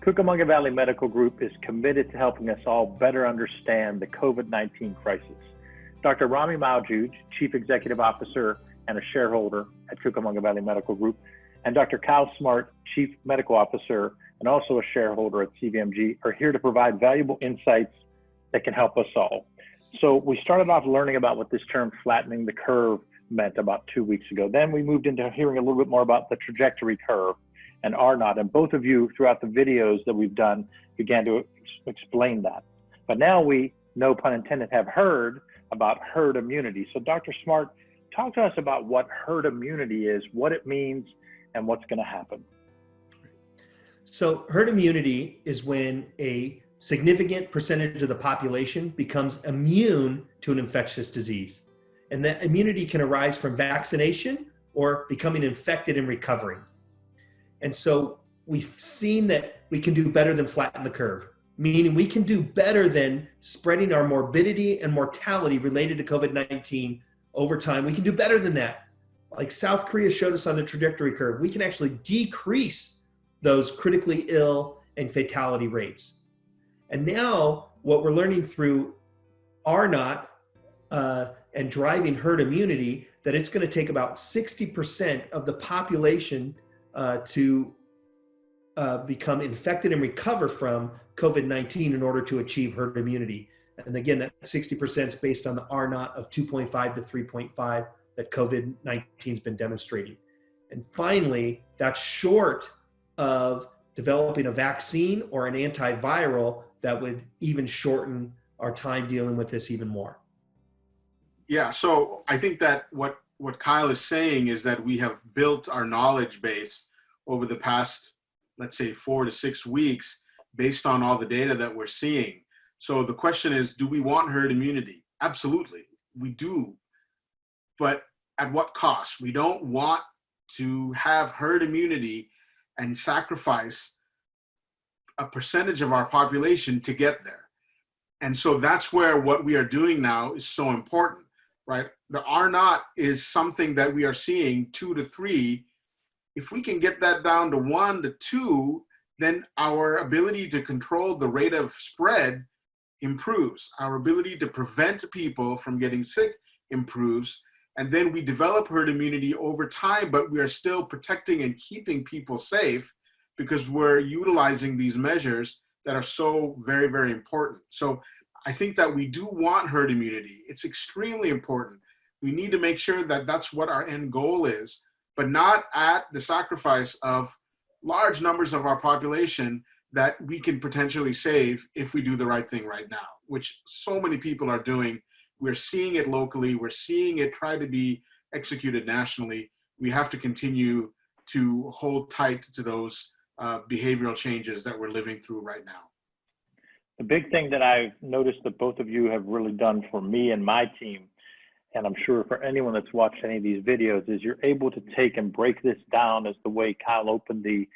Cucamonga Valley Medical Group is committed to helping us all better understand the COVID-19 crisis. Dr. Rahmi Mowjood, Chief Executive Officer and a shareholder at Cucamonga Valley Medical Group, and Dr. Kyle Smart, Chief Medical Officer and also a shareholder at CVMG, are here to provide valuable insights that can help us all. So we started off learning about what this term flattening the curve meant about 2 weeks ago. Then we moved into hearing a little bit more about the trajectory curve and R naught. And both of you throughout the videos that we've done began to explain that. But now we, no pun intended, have heard about herd immunity. So Dr. Smart, talk to us about what herd immunity is, what it means, and what's going to happen. So herd immunity is when a significant percentage of the population becomes immune to an infectious disease. And that immunity can arise from vaccination or becoming infected and recovering. And so we've seen that we can do better than flatten the curve, meaning we can do better than spreading our morbidity and mortality related to COVID-19 over time. We can do better than that. Like South Korea showed us on the trajectory curve, we can actually decrease those critically ill and fatality rates. And now what we're learning through R naught and driving herd immunity, that it's going to take about 60% of the population to become infected and recover from COVID-19 in order to achieve herd immunity. And again, that 60% is based on the R naught of 2.5 to 3.5 that COVID-19 has been demonstrating. And finally, that's short of developing a vaccine or an antiviral that would even shorten our time dealing with this even more. Yeah, so I think that what Kyle is saying is that we have built our knowledge base over the past, let's say, 4 to 6 weeks based on all the data that we're seeing. So the question is, do we want herd immunity? Absolutely, we do. But at what cost? We don't want to have herd immunity and sacrifice a percentage of our population to get there. And so that's where what we are doing now is so important, right? The R naught is something that we are seeing 2 to 3. If we can get that down to 1 to 2, then our ability to control the rate of spread improves. Our ability to prevent people from getting sick improves. And then we develop herd immunity over time, but we are still protecting and keeping people safe because we're utilizing these measures that are so very, very important. So I think that we do want herd immunity. It's extremely important. We need to make sure that that's what our end goal is, but not at the sacrifice of large numbers of our population that we can potentially save if we do the right thing right now, which so many people are doing. We're seeing it locally. We're seeing it try to be executed nationally. We have to continue to hold tight to those behavioral changes that we're living through right now. The big thing that I've noticed that both of you have really done for me and my team, and I'm sure for anyone that's watched any of these videos, is you're able to take and break this down as the way Kyle opened the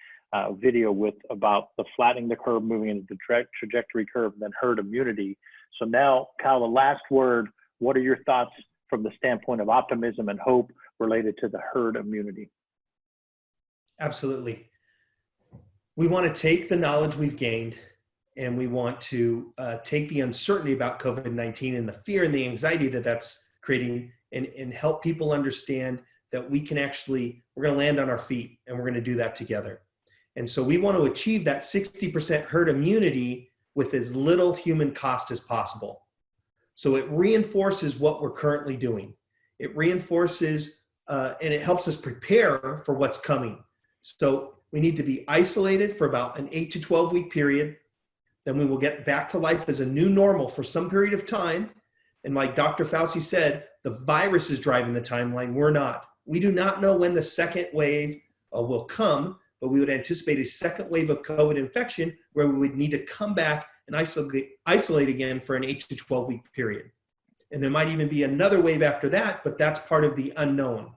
video with about the flattening the curve, moving into the trajectory curve, and then herd immunity. So now, Kyle, the last word, what are your thoughts from the standpoint of optimism and hope related to the herd immunity? Absolutely. We want to take the knowledge we've gained and we want to take the uncertainty about COVID-19 and the fear and the anxiety that that's creating and help people understand that we can actually, we're going to land on our feet and we're going to do that together. And so we want to achieve that 60% herd immunity with as little human cost as possible. So it reinforces what we're currently doing. It reinforces and it helps us prepare for what's coming. So we need to be isolated for about an 8 to 12 week period. Then we will get back to life as a new normal for some period of time. And like Dr. Fauci said, the virus is driving the timeline. We're not. We do not know when the second wave will come, but we would anticipate a second wave of COVID infection where we would need to come back and isolate again for an 8 to 12 week period. And there might even be another wave after that, but that's part of the unknown.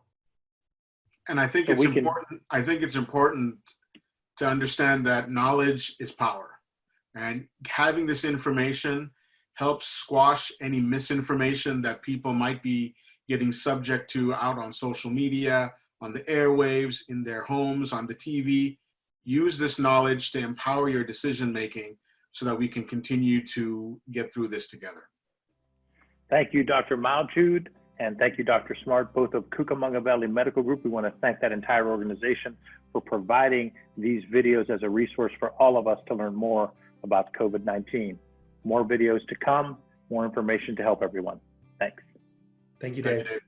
And I think So it's important. I think it's important to understand that knowledge is power, and having this information helps squash any misinformation that people might be getting subject to out on social media, on the airwaves, in their homes, on the TV. use this knowledge to empower your decision making so that we can continue to get through this together. Thank you, Dr. Mowjood, and thank you, Dr. Smart, both of Cucamonga Valley Medical Group. We want to thank that entire organization for providing these videos as a resource for all of us to learn more about COVID-19. More videos to come, more information to help everyone. Thanks. Thank you, Thank Dave. you, Dave.